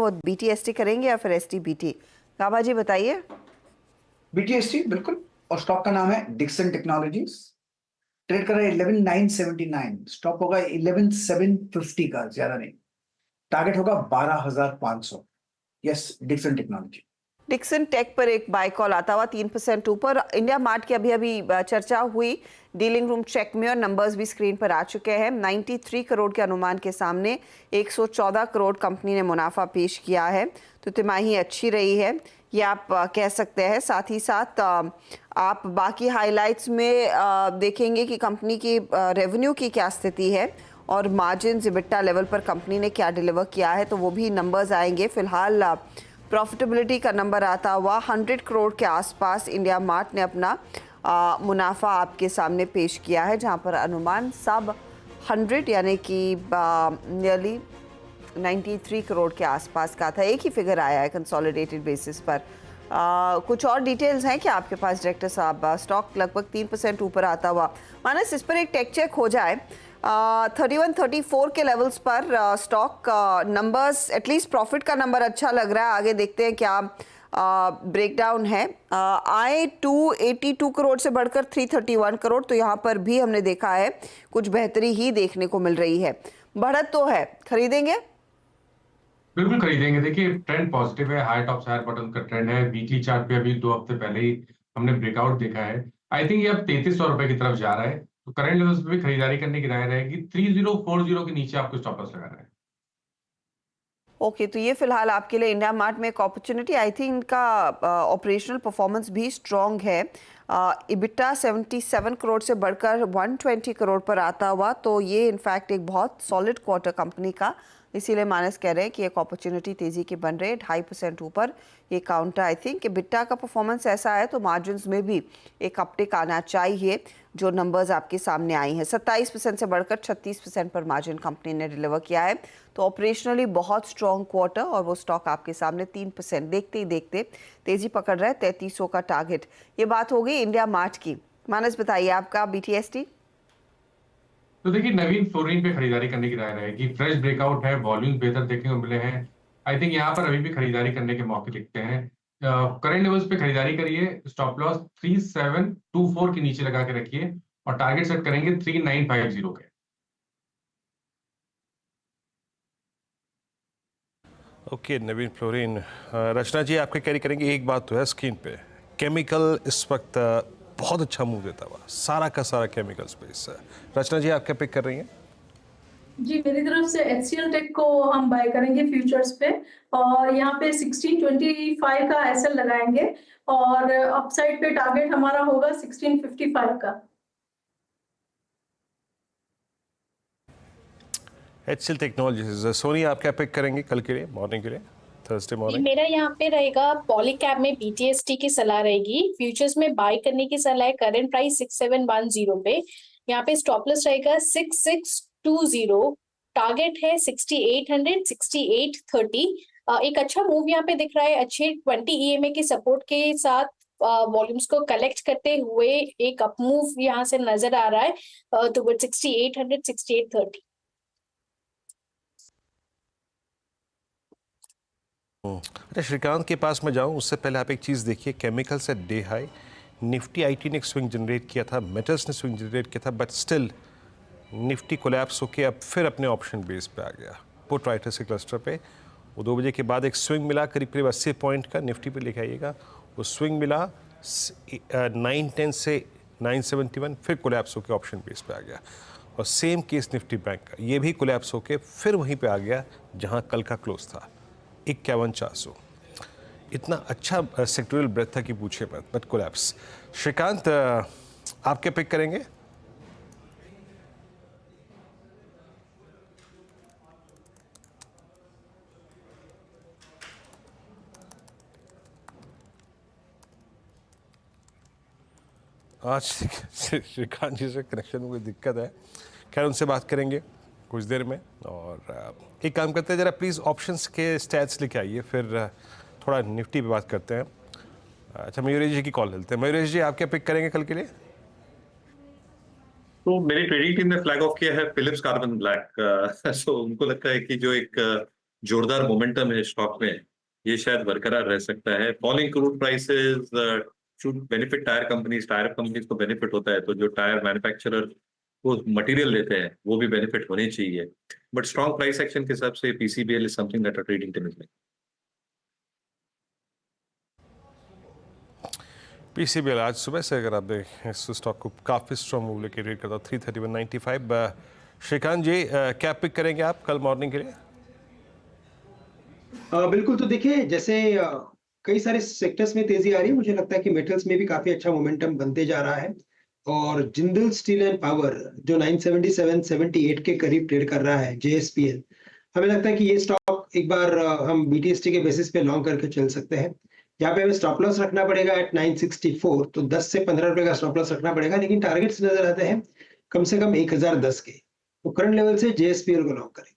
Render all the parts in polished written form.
वो BTST करेंगे या फिर STBT? गाबा जी बताइए। BTST बिल्कुल, और स्टॉक का नाम है डिक्सन टेक्नोलॉजीज। ट्रेड कर रहा है 11,979, स्टॉप होगा 11,750 का, ज्यादा नहीं। टारगेट होगा 12,500। Yes, Dixon technology. Dixon tech पर एक बाय कॉल आता हुआ 3% ऊपर। इंडिया मार्ट की अभी अभी चर्चा हुई डीलिंग रूम चेक में और नंबर्स भी स्क्रीन पर आ चुके हैं। 93 करोड़ के अनुमान के सामने 114 करोड़ कंपनी ने मुनाफा पेश किया है, तो तिमाही अच्छी रही है, ये आप कह सकते हैं। साथ ही साथ आप बाकी हाइलाइट्स में देखेंगे कि कंपनी की रेवेन्यू की क्या स्थिति है और मार्जिन EBITDA लेवल पर कंपनी ने क्या डिलीवर किया है, तो वो भी नंबर्स आएंगे। फिलहाल प्रॉफिटेबिलिटी का नंबर आता हुआ 100 करोड़ के आसपास इंडिया मार्ट ने अपना मुनाफा आपके सामने पेश किया है, जहां पर अनुमान सब 100 यानी कि नियरली 93 करोड़ के आसपास का था। एक ही फिगर आया है कंसोलिडेटेड बेसिस पर। कुछ और डिटेल्स हैं क्या आपके पास डायरेक्टर साहब? स्टॉक लगभग 3% ऊपर आता हुआ। मानस, इस पर एक टेक चेक हो जाए। 31-34 के लेवल्स पर स्टॉक नंबर्स, एटलीस्ट प्रॉफिट का नंबर अच्छा लग रहा है। आगे देखते हैं क्या ब्रेकडाउन है। आय 282 करोड़ से बढ़कर 331 करोड़, तो यहाँ पर भी हमने देखा है कुछ बेहतरी ही देखने को मिल रही है। बढ़त तो है, खरीदेंगे? बिल्कुल खरीदेंगे। देखिए, ट्रेंड पॉजिटिव है, हाई टॉप हायर बॉटम का ट्रेंड है। वीकली चार्ट पे अभी 2 हफ्ते पहले ही हमने ब्रेकआउट देखा है। आई थिंक ये अब 3300 रुपए की तरफ जा रहा है, तो करंट लेवल्स पे भी खरीदारी करने की राय रहेगी। 3040 के नीचे आपको स्टॉप लॉस लगाना है। ओके, तो ये फिलहाल आपके लिए इंडिया मार्ट में एक अपॉर्चुनिटी। आई थिंक इनका ऑपरेशनल परफॉर्मेंस भी स्ट्रॉन्ग है। EBITDA 77 करोड़ से बढ़कर 120 करोड़ पर आता हुआ, तो ये इनफैक्ट एक बहुत सॉलिड क्वार्टर कंपनी का। इसीलिए मानस कह रहे हैं कि एक अपॉर्चुनिटी तेजी की बन रही है। 2.5% ऊपर ये काउंटर। आई थिंक EBITDA का परफॉर्मेंस ऐसा है तो मार्जिन्स में भी एक अपटिक आना चाहिए, जो नंबर्स आपके सामने आई हैं। 27% से बढ़कर 36% पर मार्जिन कंपनी ने डिलीवर किया है, तो ऑपरेशनली बहुत स्ट्रॉन्ग क्वार्टर। और वो स्टॉक आपके सामने 3% देखते ही देखते तेजी पकड़ रहा है। 3300 का टारगेट। ये बात हो गई इंडिया मार्ट की। मानस बताइए आपका BTST। तो देखिए, नवीन फ्लोरिन पे खरीदारी करने की राय रहेगी। फ्रेश ब्रेकआउट है, वॉल्यूम बेहतर देखने को मिले हैं। आई थिंक यहाँ पर अभी भी खरीदारी करने के मौके दिखते हैं। करंट लेवल्स पे खरीदारी करिए। स्टॉप लॉस 3724 के नीचे लगा के रखिए और टारगेट सेट करेंगे 3950 के। ओके, नवीन फ्लोरिन। रचना जी, आपके कैरी करेंगे। एक बात तो है स्क्रीन पे, केमिकल इस वक्त बहुत अच्छा मूव देता हुआ, सारा का सारा केमिकल स्पेस है। रचना जी, आप क्या पिक कर रही हैं? जी, मेरी तरफ से HCL टेक को हम बाय करेंगे फ्यूचर्स पे, और यहाँ पे 1625 का SL लगाएंगे, और अपसाइड पे टारगेट हमारा होगा 1655 का। HCL technologies. सोनी, आप क्या पिक करेंगे कल के लिए, मॉर्निंग के लिए, थर्सडे मॉर्निंग? मेरा यहाँ पे रहेगा पॉलीकैब में BTST की सलाह रहेगी। फ्यूचर्स में बाय करने की सलाह है। करंट प्राइस 6710 पे। यहाँ पे स्टॉप लॉस रहेगा 6620। टारगेट है 6800 6830। एक अच्छा मूव यहाँ पे दिख रहा है। अच्छे 20 EMA के सपोर्ट के साथ वॉल्यूम्स को कलेक्ट करते हुए एक अप मूव यहाँ से नजर आ रहा है टुवर्ड 6800 6830। अच्छा, श्रीकांत के पास मैं जाऊं उससे पहले आप एक चीज़ देखिए, केमिकल से डे हाई, निफ्टी IT ने एक स्विंग जनरेट किया था, मेटल्स ने स्विंग जनरेट किया था, बट स्टिल निफ्टी कोलैप्स होके अब फिर अपने ऑप्शन बेस पे आ गया, पुट राइटर्स के क्लस्टर पे। वो 2 बजे के बाद एक स्विंग मिला करीब करीब 80 पॉइंट का, निफ्टी पे लेके आइएगा। वो स्विंग मिला 910 से 971, फिर कोलैप्स होके ऑप्शन बेस पे आ गया। और सेम केस निफ्टी बैंक का, ये भी कोलैप्स होके फिर वहीं पे आ गया जहां कल का क्लोज था, 51,400। इतना अच्छा सेक्टोरियल ब्रेथ था कि पूछे मत, बट कोलैप्स। श्रीकांत, आप क्या पिक करेंगे? आज श्रीकांत जी से कनेक्शन में कोई दिक्कत है, खैर उनसे बात करेंगे कुछ देर में। और एक काम करते हैं, ज़रा प्लीज़ ऑप्शंस के स्टैट्स लेके आइए, फिर थोड़ा निफ्टी पे बात करते हैं। अच्छा, मयूरेश जी की कॉल लेते हैं। मयूरेश जी, आप क्या पिक करेंगे कल के लिए? तो मेरी ट्रेडिंग टीम ने फ्लैग ऑफ किया है फिलिप्स कार्बन ब्लैक। सो उनको लगता है कि जो एक जोरदार मोमेंटम है स्टॉक में, ये शायद बरकरार रह सकता है। Falling crude prices should benefit tyre companies को बेनिफिट होता है, तो जो टायर मैन्युफैक्चरर को मटेरियल देते हैं वो भी बेनिफिट होने चाहिए। बट स्ट्रॉन्ग प्राइस एक्शन के हिसाब से PCBL is something that our trading team is. PCBL आज सुबह से अगर आप देखें इस स्टॉक को काफ़ी स्ट्रॉन्ग मूव लेके ट्रेड करता 331.95। श्रीकांत जी क्या पिक करेंगे आप कल मॉर्निंग के लिए? बिल्कुल, तो देखिए जैसे कई सारे सेक्टर्स में तेजी आ रही है, मुझे लगता है कि मेटल्स में भी काफी अच्छा मोमेंटम बनते जा रहा है। और जिंदल स्टील एंड पावर जो 977-78 के करीब ट्रेड कर रहा है, JSPL, हमें लगता है कि ये स्टॉक एक बार हम BTST के बेसिस पे लॉन्ग करके चल सकते हैं। यहाँ पे हमें स्टॉप लॉस रखना पड़ेगा एट 964, तो 10 से 15 रुपए का स्टॉप लॉस रखना पड़ेगा, लेकिन टारगेट्स नजर आते हैं कम से कम 1010 के। तो करंट लेवल से JSPL को लॉन्ग करें।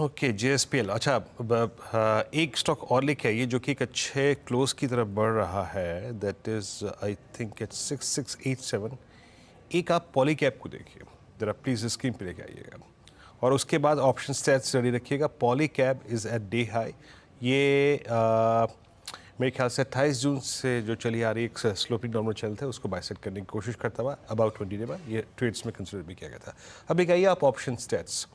Okay, JSPL। अच्छा, एक स्टॉक और लेके आइए जो कि एक अच्छे क्लोज की तरफ बढ़ रहा है, that is I think it's 6687। एक आप पॉलीकैब को देखिए जरा प्लीज, स्क्रीन पे लेके आइएगा और उसके बाद ऑप्शन स्टैट्स रेडी रखिएगा। Polycab is at day high. ये मेरे ख्याल से 28 जून से जो चली आ रही एक स्लोपिंग डाउनवर्ड चैनल था उसको बाइसेट करने की कोशिश करता हुआ अबाउट 20 डे बाद ये ट्रेड्स में कंसिडर भी किया गया था। अब एक आइए आप ऑप्शन स्टैट्स,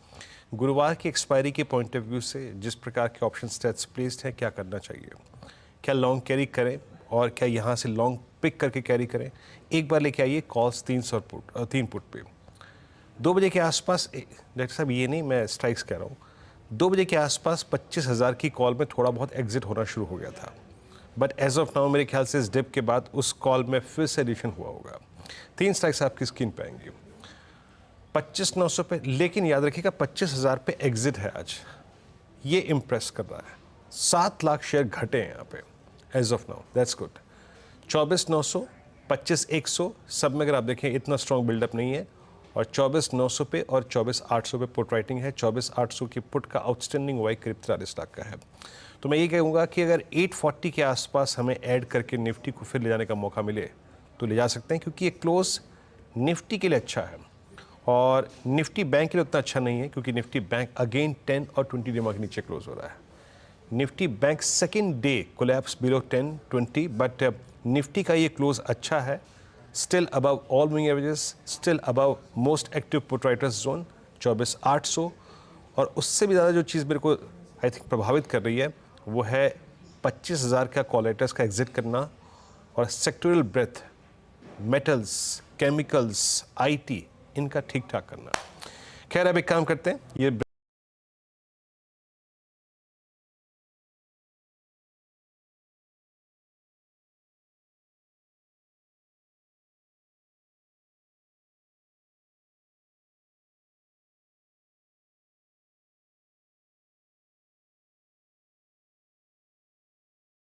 गुरुवार की एक्सपायरी के पॉइंट ऑफ व्यू से जिस प्रकार के ऑप्शन स्टैट्स प्लेस्ड हैं, क्या करना चाहिए? क्या लॉन्ग कैरी करें और क्या यहाँ से लॉन्ग पिक करके कैरी करें? एक बार लेके आइए कॉल्स 3 पुट पे 2 बजे के आसपास। डॉक्टर साहब ये नहीं, मैं स्ट्राइक्स कह रहा हूँ। 2 बजे के आसपास 25,000 की कॉल में थोड़ा बहुत एग्जिट होना शुरू हो गया था, बट एज ऑफ नाउ मेरे ख्याल से इस डिप के बाद उस कॉल में फिर से एडिशन हुआ होगा। 3 स्ट्राइक्स आपकी स्क्रीन पे आएंगी 25,900 पे, लेकिन याद रखिएगा 25,000 पे एग्जिट है आज, ये इम्प्रेस कर रहा है। 7 लाख शेयर घटे हैं यहाँ पे as of now, that's good. 24,900, 25,100 सब में अगर आप देखें इतना स्ट्रॉन्ग बिल्डअप नहीं है, और 24,900 पे और 24,800 पे पुट राइटिंग है। 24,800 की पुट का आउटस्टैंडिंग वाई करीब 43 लाख का है। तो मैं ये कहूँगा कि अगर 840 के आसपास हमें ऐड करके निफ्टी को फिर ले जाने का मौका मिले तो ले जा सकते हैं, क्योंकि ये क्लोज निफ्टी के लिए अच्छा है और निफ्टी बैंक के लिए उतना अच्छा नहीं है, क्योंकि निफ्टी बैंक अगेन 10 और 20 डे के नीचे क्लोज हो रहा है। Nifty bank second day collapse below 10-20, but Nifty का ये क्लोज अच्छा है, still above all moving averages, still above most active put writers zone 24,800। और उससे भी ज़्यादा जो चीज़ मेरे को आई थिंक प्रभावित कर रही है वो है 25,000 का कॉल राइटर्स का एग्जिट करना और sectoral breadth, metals, chemicals, IT इनका ठीक ठाक करना। खैर अब एक काम करते हैं, ये